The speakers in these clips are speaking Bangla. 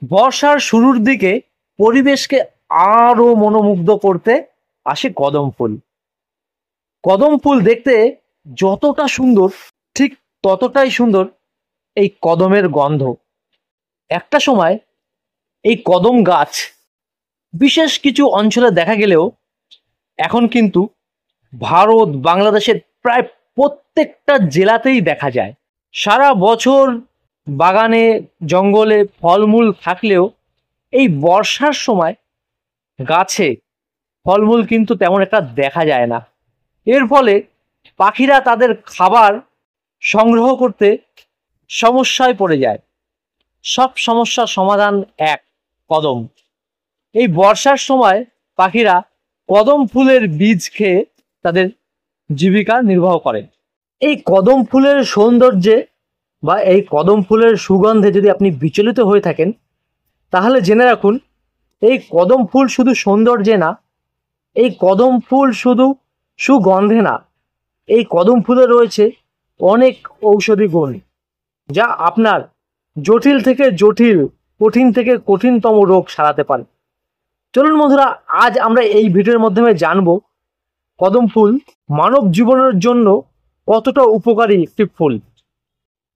বর্ষার শুরুর দিকে পরিবেশকে আরো মনোমুগ্ধ করতে আসে কদম ফুল। কদম ফুল দেখতে যতটা সুন্দর, ঠিক ততটাই সুন্দর এই কদমের গন্ধ। একটা সময় এই কদম গাছ বিশেষ কিছু অঞ্চলে দেখা গেলেও এখন কিন্তু ভারত, বাংলাদেশের প্রায় প্রত্যেকটা জেলাতেই দেখা যায়। সারা বছর বাগানে জঙ্গলে ফলমূল থাকলেও এই বর্ষার সময় গাছে ফলমূল কিন্তু তেমন একটা দেখা যায় না। এর ফলে পাখিরা তাদের খাবার সংগ্রহ করতে সমস্যায় পড়ে যায়। সব সমস্যার সমাধান এক, কদম। এই বর্ষার সময় পাখিরা কদম ফুলের বীজ খেয়ে তাদের জীবিকা নির্বাহ করে। এই কদম ফুলের সৌন্দর্যে বা এই কদম ফুলের সুগন্ধে যদি আপনি বিচলিত হয়ে থাকেন, তাহলে জেনে রাখুন এই কদম ফুল শুধু সৌন্দর্যে না, এই কদম ফুল শুধু সুগন্ধে না, এই কদম ফুলে রয়েছে অনেক ঔষধি গুণ, যা আপনার জটিল থেকে জটিল, কঠিন থেকে কঠিনতম রোগ সারাতে পারে। চলুন বন্ধুরা, আজ আমরা এই ভিডিওর মাধ্যমে জানবো কদম ফুল মানব জীবনের জন্য কতটা উপকারী একটি ফুল,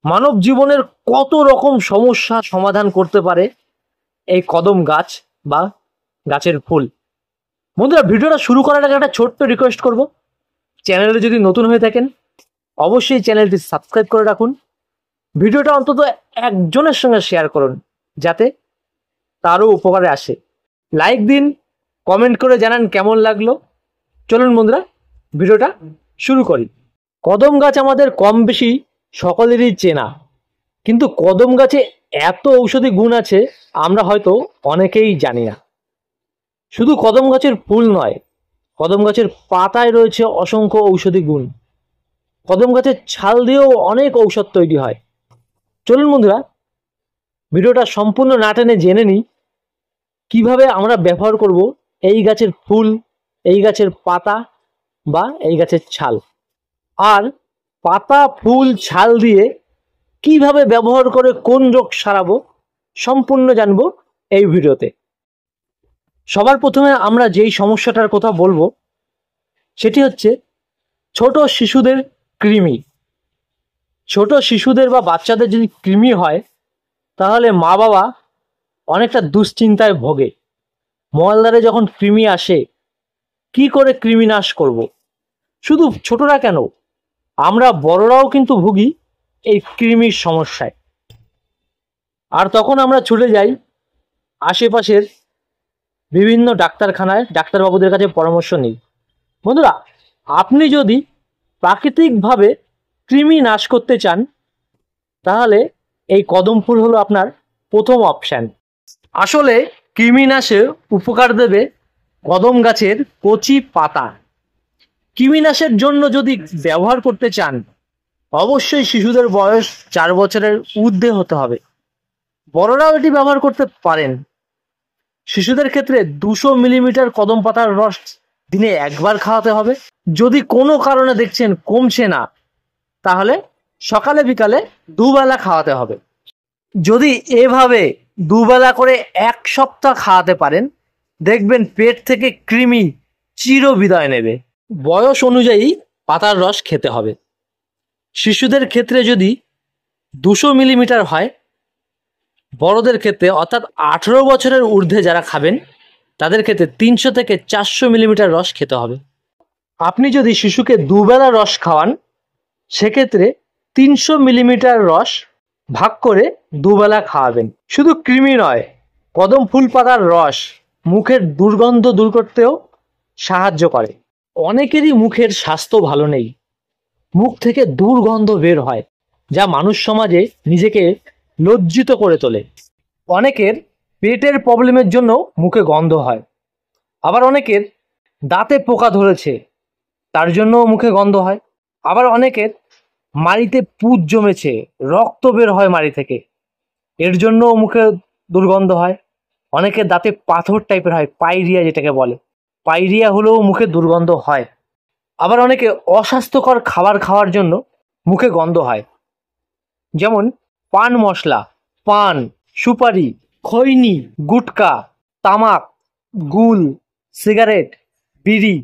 মানব জীবনের কত রকম সমস্যা সমাধান করতে পারে এই কদম গাছ বা গাছের ফুল। বন্ধুরা, ভিডিওটা শুরু করার আগে একটা ছোট্ট রিকোয়েস্ট করব, চ্যানেলে যদি নতুন হয়ে থাকেন অবশ্যই চ্যানেলটি সাবস্ক্রাইব করে রাখুন। ভিডিওটা অন্তত একজনের সঙ্গে শেয়ার করুন যাতে তারও উপকারে আসে। লাইক দিন, কমেন্ট করে জানান কেমন লাগলো। চলুন বন্ধুরা, ভিডিওটা শুরু করি। কদম গাছ আমাদের কম বেশি সকলেরই চেনা, কিন্তু কদম গাছে এত ঔষধি গুণ আছে আমরা হয়তো অনেকেই জানি না। শুধু কদম গাছের ফুল নয়, কদম গাছের পাতায় রয়েছে অসংখ্য ঔষধি গুণ। কদম গাছের ছাল দিয়েও অনেক ঔষধ তৈরি হয়। চলুন বন্ধুরা, ভিডিওটা সম্পূর্ণ না টেনে জেনে নিই কিভাবে আমরা ব্যবহার করব এই গাছের ফুল, এই গাছের পাতা বা এই গাছের ছাল। আর পাতা, ফুল, ছাল দিয়ে কিভাবে ব্যবহার করে কোন রোগ সারাবো সম্পূর্ণ জানবো এই ভিডিওতে। সবার প্রথমে আমরা যেই সমস্যাটার কথা বলবো সেটি হচ্ছে ছোট শিশুদের কৃমি। ছোট শিশুদের বা বাচ্চাদের যদি কৃমি হয় তাহলে মা বাবা অনেকটা দুশ্চিন্তায় ভোগে। মলদ্বারে যখন কৃমি আসে, কি করে কৃমি নাশ করব? শুধু ছোটরা কেন, আমরা বড়রাও কিন্তু ভুগি এই কৃমির সমস্যায়। আর তখন আমরা ছুটে যাই আশেপাশের বিভিন্ন ডাক্তারখানায়, ডাক্তারবাবুদের কাছে পরামর্শ নিই। বন্ধুরা, আপনি যদি প্রাকৃতিকভাবে কৃমি নাশ করতে চান তাহলে এই কদম ফুল হলো আপনার প্রথম অপশান। আসলে কৃমি নাশে উপকার দেবে কদম গাছের কচি পাতা। কৃমিনাশের জন্য যদি ব্যবহার করতে চান অবশ্যই শিশুদের বয়স 4 বছরের ঊর্ধ্বে হতে হবে। বড়রাও এটি ব্যবহার করতে পারেন। শিশুদের ক্ষেত্রে 200 মিলিমিটার কদম পাতার রস দিনে একবার খাওয়াতে হবে। যদি কোনো কারণে দেখছেন কমছে না তাহলে সকালে বিকালে দুবেলা খাওয়াতে হবে। যদি এভাবে দুবেলা করে 1 সপ্তাহ খাওয়াতে পারেন দেখবেন পেট থেকে কৃমি চির বিদায় নেবে। বয়স অনুযায়ী পাতার রস খেতে হবে। শিশুদের ক্ষেত্রে যদি 200 মিলিমিটার হয়, বড়দের ক্ষেত্রে অর্থাৎ 18 বছরের ঊর্ধ্বে যারা খাবেন তাদের ক্ষেত্রে 300 থেকে 400 মিলিমিটার রস খেতে হবে। আপনি যদি শিশুকে দুবেলা রস খাওয়ান সেক্ষেত্রে 300 মিলিমিটার রস ভাগ করে দুবেলা খাওয়াবেন। শুধু কৃমি নয়, কদম ফুল পাতার রস মুখের দুর্গন্ধ দূর করতেও সাহায্য করে। অনেকেরই মুখের স্বাস্থ্য ভালো নেই, মুখ থেকে দুর্গন্ধ বের হয় যা মানুষ সমাজে নিজেকে লজ্জিত করে তোলে। অনেকের পেটের প্রবলেমের জন্য মুখে গন্ধ হয়, আবার অনেকের দাঁতে পোকা ধরেছে তার জন্য মুখে গন্ধ হয়, আবার অনেকের মাড়িতে পুঁজ জমেছে, রক্ত বের হয় মাড়ি থেকে, এর জন্য মুখে দুর্গন্ধ হয়। অনেকের দাঁতে পাথর টাইপের হয়, পাইরিয়া যেটাকে বলে, পাইরিয়া হলেও মুখে দুর্গন্ধ হয়। আবার অনেকে অস্বাস্থ্যকর খাবার খাওয়ার জন্য মুখে গন্ধ হয়, যেমন পান মশলা, পান, সুপারি, খৈনি, গুটকা, তামাক, গুল, সিগারেট, বিড়ি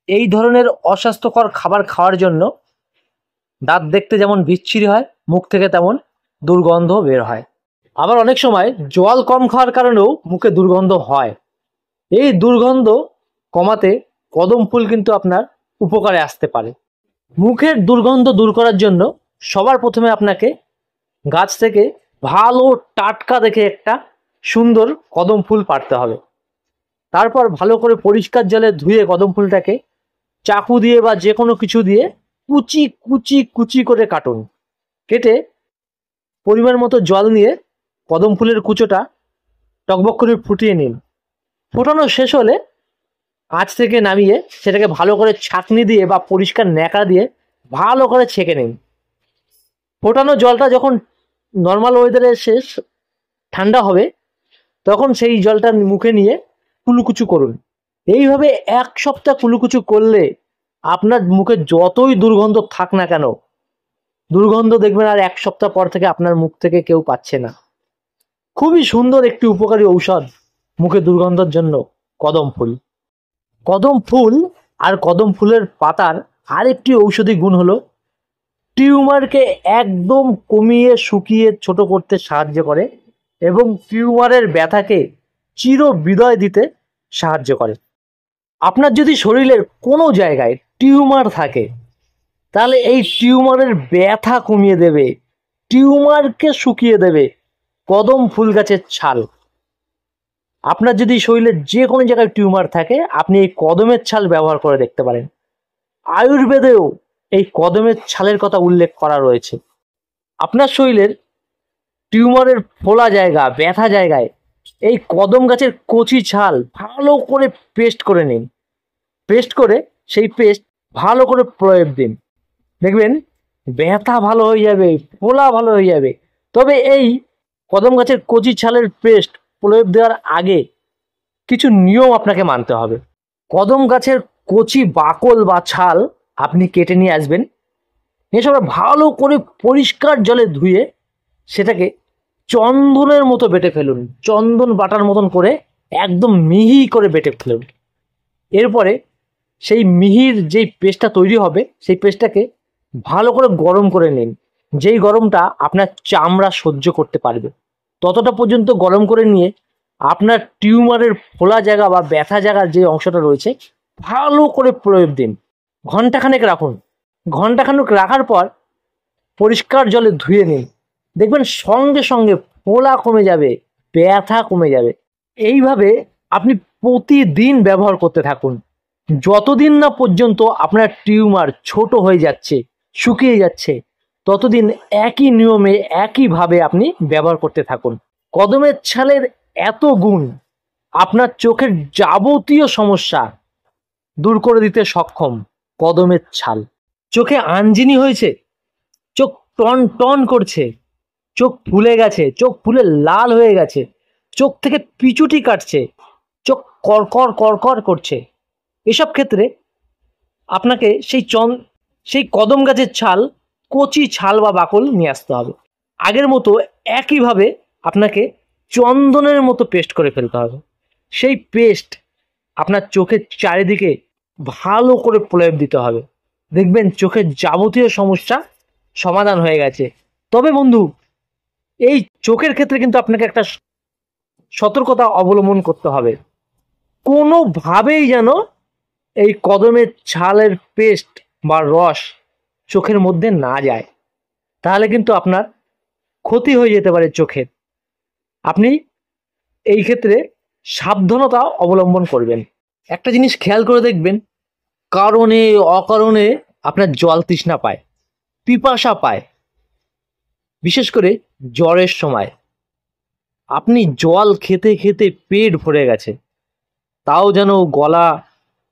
এই ধরনের অস্বাস্থ্যকর খাবার খাওয়ার জন্য দাঁত দেখতে যেমন বিচ্ছিরি হয়, মুখ থেকে তেমন দুর্গন্ধ বের হয়। আবার অনেক সময় জল কম খাওয়ার কারণেও মুখে দুর্গন্ধ হয়। এই দুর্গন্ধ কমাতে কদম ফুল কিন্তু আপনার উপকারে আসতে পারে। মুখের দুর্গন্ধ দূর করার জন্য সবার প্রথমে আপনাকে গাছ থেকে ভালো টাটকা দেখে একটা সুন্দর কদম ফুল পাড়তে হবে। তারপর ভালো করে পরিষ্কার জলে ধুয়ে কদম ফুলটাকে চাকু দিয়ে বা যে কোনো কিছু দিয়ে কুচি কুচি কুচি করে কাটুন। কেটে পরিমাণ মতো জল নিয়ে কদম ফুলের কুচোটা টকবক করে ফুটিয়ে নিন। ফোটানো শেষ হলে আঁচ থেকে নামিয়ে সেটাকে ভালো করে ছাঁকনি দিয়ে বা পরিষ্কার ন্যাকড়া দিয়ে ভালো করে ছেঁকে নিন। ফোটানো জলটা যখন নর্মাল ওয়েদারে শেষ ঠান্ডা হবে তখন সেই জলটা মুখে নিয়ে কুলুকুচু করুন। এইভাবে 1 সপ্তাহ কুলুকুচু করলে আপনার মুখে যতই দুর্গন্ধ থাক না কেন, দুর্গন্ধ দেখবেন আর 1 সপ্তাহ পর থেকে আপনার মুখ থেকে কেউ পাচ্ছে না। খুবই সুন্দর একটি উপকারী ঔষধ মুখে দুর্গন্ধের জন্য কদম ফুল। কদম ফুল আর কদম ফুলের পাতার আরেকটি ঔষধি গুণ হলো টিউমারকে একদম কমিয়ে শুকিয়ে ছোট করতে সাহায্য করে এবং টিউমারের ব্যথাকে চির বিদায় দিতে সাহায্য করে। আপনার যদি শরীরের কোনো জায়গায় টিউমার থাকে তাহলে এই টিউমারের ব্যথা কমিয়ে দেবে, টিউমারকে শুকিয়ে দেবে কদম ফুল গাছের ছাল। আপনার যদি শরীরের যে কোনো জায়গায় টিউমার থাকে আপনি এই কদমের ছাল ব্যবহার করে দেখতে পারেন। আয়ুর্বেদেও এই কদমের ছালের কথা উল্লেখ করা রয়েছে। আপনার শরীরের টিউমারের ফোলা জায়গা, ব্যথা জায়গায় এই কদম গাছের কচি ছাল ভালো করে পেস্ট করে নিন। পেস্ট করে সেই পেস্ট ভালো করে প্রয়োগ দিন, দেখবেন ব্যথা ভালো হয়ে যাবে, ফোলা ভালো হয়ে যাবে। তবে এই কদম গাছের কচি ছালের পেস্ট প্রয়োগ দেওয়ার আগে কিছু নিয়ম আপনাকে মানতে হবে। কদম গাছের কচি বাকল বা ছাল আপনি কেটে নিয়ে আসবেন, এসব ভালো করে পরিষ্কার জলে ধুয়ে সেটাকে চন্দনের মতো বেটে ফেলুন। চন্দন বাটার মতন করে একদম মিহি করে বেটে ফেলুন। এরপরে সেই মিহির যেই পেস্টটা তৈরি হবে সেই পেস্টটাকে ভালো করে গরম করে নিন, যেই গরমটা আপনার চামড়া সহ্য করতে পারবে ততটা পর্যন্ত গরম করে নিয়ে আপনার টিউমারের ফোলা জায়গা বা ব্যথা জায়গার যে অংশটা রয়েছে ভালো করে প্রয়োগ দিন। ঘন্টাখানেক রাখুন। ঘন্টাখানেক রাখার পর পরিষ্কার জলে ধুয়ে নিন, দেখবেন সঙ্গে সঙ্গে ফোলা কমে যাবে, ব্যথা কমে যাবে। এইভাবে আপনি প্রতিদিন ব্যবহার করতে থাকুন যতদিন না পর্যন্ত আপনার টিউমার ছোট হয়ে যাচ্ছে, শুকিয়ে যাচ্ছে, ততদিন একই নিয়মে একইভাবে আপনি ব্যবহার করতে থাকুন। কদমের ছালের এত গুণ আপনার চোখের যাবতীয় সমস্যা দূর করে দিতে সক্ষম। কদমের ছাল, চোখে আঞ্জিনি হয়েছে, চোখ টন টন করছে, চোখ ফুলে গেছে, চোখ ফুলে লাল হয়ে গেছে, চোখ থেকে পিচুটি কাটছে, চোখ করকর করকর করছে, এসব ক্ষেত্রে আপনাকে সেই কদম গাছের ছাল, কচি ছাল বা বাকল নিয়ে আসতে হবে। আগের মতো একইভাবে আপনাকে চন্দনের মতো পেস্ট করে ফেলতে হবে। সেই পেস্ট আপনার চোখের চারিদিকে ভালো করে প্রলেপ দিতে হবে, দেখবেন চোখের যাবতীয় সমস্যা সমাধান হয়ে গেছে। তবে বন্ধু, এই চোখের ক্ষেত্রে কিন্তু আপনাকে একটা সতর্কতা অবলম্বন করতে হবে। কোনোভাবেই যেন এই কদমের ছালের পেস্ট বা রস চোখের মধ্যে না যায়, তাহলে কিন্তু আপনার ক্ষতি হয়ে যেতে পারে চোখের। আপনি এই ক্ষেত্রে সাবধানতা অবলম্বন করবেন। একটা জিনিস খেয়াল করে দেখবেন, কারণে অকারণে আপনার জল তৃষ্ণা পায়, পিপাসা পায়, বিশেষ করে জ্বরের সময় আপনি জল খেতে খেতে পেট ভরে গেছে, তাও যেন গলা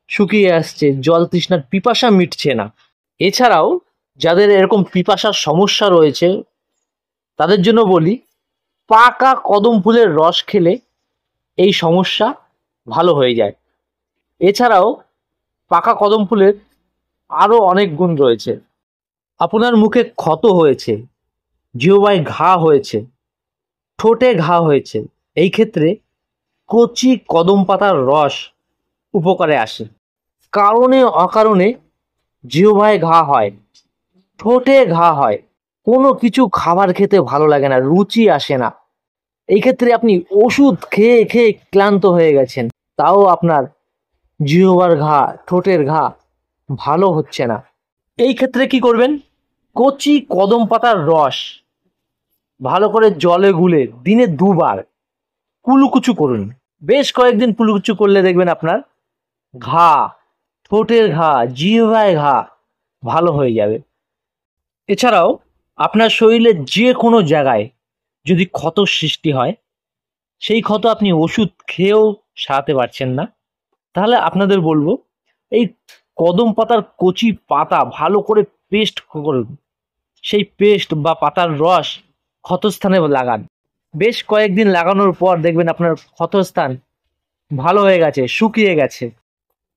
শুকিয়ে আসছে, জল তৃষ্ণার পিপাসা মিটছে না। এছাড়াও যাদের এরকম পিপাসার সমস্যা রয়েছে তাদের জন্য বলি, পাকা কদম ফুলের রস খেলে এই সমস্যা ভালো হয়ে যায়। এছাড়াও পাকা কদম ফুলের আরও অনেক গুণ রয়েছে। আপনার মুখে ক্ষত হয়েছে, জিহ্বায় ঘা হয়েছে, ঠোঁটে ঘা হয়েছে, এই ক্ষেত্রে কচি কদম পাতার রস উপকারে আসে। কারণে অকারণে জিহ্বায় ঘা হয়, ঠোঁটে ঘা হয়, কোনো কিছু খাবার খেতে ভালো লাগে না, রুচি আসে না। এই ক্ষেত্রে আপনি ওষুধ খেয়ে খেয়ে ক্লান্ত হয়ে গেছেন, তাও আপনার জিহ্বার ঘা, ঠোঁটের ঘা ভালো হচ্ছে না। এই ক্ষেত্রে কি করবেন? কচি কদম পাতার রস ভালো করে জলে গুলে দিনে 2 বার কুলুকুচু করুন। বেশ কয়েকদিন কুলুকুচু করলে দেখবেন আপনার ঘা, ঠোঁটের ঘা, জিহ্বায় ঘা ভালো হয়ে যাবে। এছাড়াও আপনার শরীরের যে কোনো জায়গায় যদি ক্ষত সৃষ্টি হয়, সেই ক্ষত আপনি ওষুধ খেয়েও সারাতে পারছেন না, তাহলে আপনাদের বলবো এই কদম পাতার কচি পাতা ভালো করে পেস্ট করুন। সেই পেস্ট বা পাতার রস ক্ষতস্থানে লাগান। বেশ কয়েকদিন লাগানোর পর দেখবেন আপনার ক্ষতস্থান ভালো হয়ে গেছে, শুকিয়ে গেছে।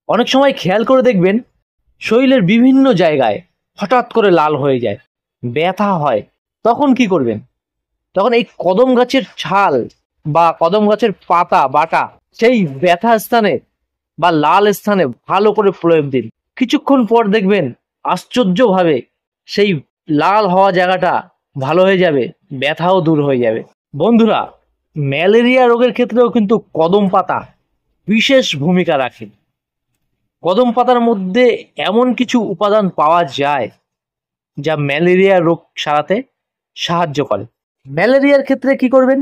অনেক সময় খেয়াল করে দেখবেন শরীরের বিভিন্ন জায়গায় হঠাৎ করে লাল হয়ে যায়, ব্যথা হয়। তখন কি করবেন? তখন এই কদম গাছের ছাল বা কদম গাছের পাতা বাটা সেই ব্যথা স্থানে বা লাল স্থানে ভালো করে প্রয়োগ দিন। কিছুক্ষণ পর দেখবেন আশ্চর্যভাবে সেই লাল হওয়া জায়গাটা ভালো হয়ে যাবে, ব্যথাও দূর হয়ে যাবে। বন্ধুরা, ম্যালেরিয়া রোগের ক্ষেত্রেও কিন্তু কদম পাতা বিশেষ ভূমিকা রাখে। কদম পাতার মধ্যে এমন কিছু উপাদান পাওয়া যায় যা ম্যালেরিয়া রোগ সারাতে সাহায্য করে। ম্যালেরিয়ার ক্ষেত্রে কি করবেন?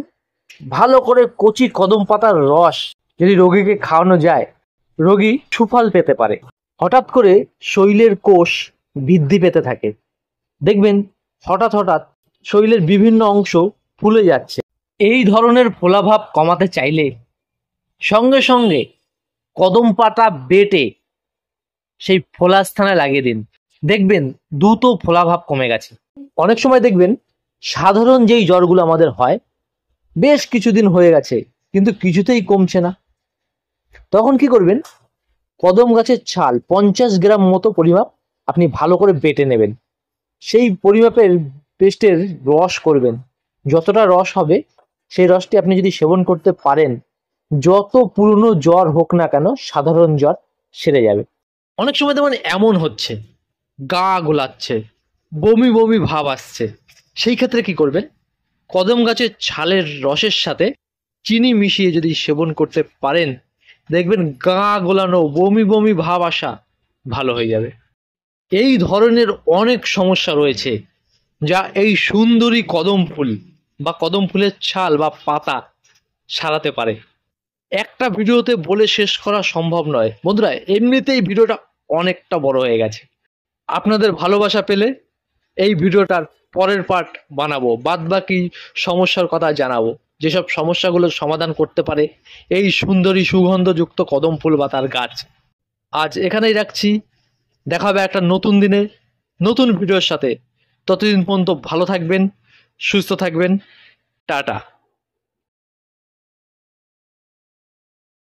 ভালো করে কচি কদম পাতার রস যদি রোগীকে খাওয়ানো যায়, রোগী সুফল পেতে পারে। হঠাৎ করে শরীরের কোষ বৃদ্ধি পেতে থাকে, দেখবেন হঠাৎ হঠাৎ শরীরের বিভিন্ন অংশ ফুলে যাচ্ছে। এই ধরনের ফোলাভাব কমাতে চাইলে সঙ্গে সঙ্গে কদম পাতা বেটে সেই ফোলা স্থানে লাগিয়ে দিন, দেখবেন দ্রুত ফোলাভাব কমে গেছে। অনেক সময় দেখবেন সাধারণ যেই জ্বরগুলো আমাদের হয়, বেশ কিছুদিন হয়ে গেছে কিন্তু কিছুতেই কমছে না, তখন কি করবেন? কদম গাছের ছাল 50 গ্রাম মতো পরিমাপ আপনি ভালো করে বেটে নেবেন। সেই পরিমাপের পেস্টের রস করবেন। যতটা রস হবে সেই রসটি আপনি যদি সেবন করতে পারেন, যত পুরনো জ্বর হোক না কেন সাধারণ জ্বর সেরে যাবে। অনেক সময় তেমন এমন হচ্ছে, গা গোলাচ্ছে, বমি বমি ভাব আসছে, সেই ক্ষেত্রে কি করবেন? কদম গাছের ছালের রসের সাথে চিনি মিশিয়ে যদি সেবন করতে পারেন, দেখবেন গা গোলানো, বমি বমি ভাব আসা ভালো হয়ে যাবে। এই ধরনের অনেক সমস্যা রয়েছে যা এই সুন্দরী কদম ফুল বা কদম ফুলের ছাল বা পাতা সারাতে পারে। একটা ভিডিওতে বলে শেষ করা সম্ভব নয় বন্ধুরা, এমনিতেই ভিডিওটা অনেকটা বড় হয়ে গেছে। আপনাদের ভালোবাসা পেলে এই ভিডিওটার পরের পার্ট বানাবো, বাদ বাকি সমস্যার কথা জানাবো, যেসব সমস্যাগুলো সমাধান করতে পারে এই সুন্দরী সুগন্ধযুক্ত কদম ফুল বা তার গাছ। আজ এখানেই রাখছি, দেখা হবে একটা নতুন দিনে নতুন ভিডিওর সাথে। ততদিন পর্যন্ত ভালো থাকবেন, সুস্থ থাকবেন, টাটা।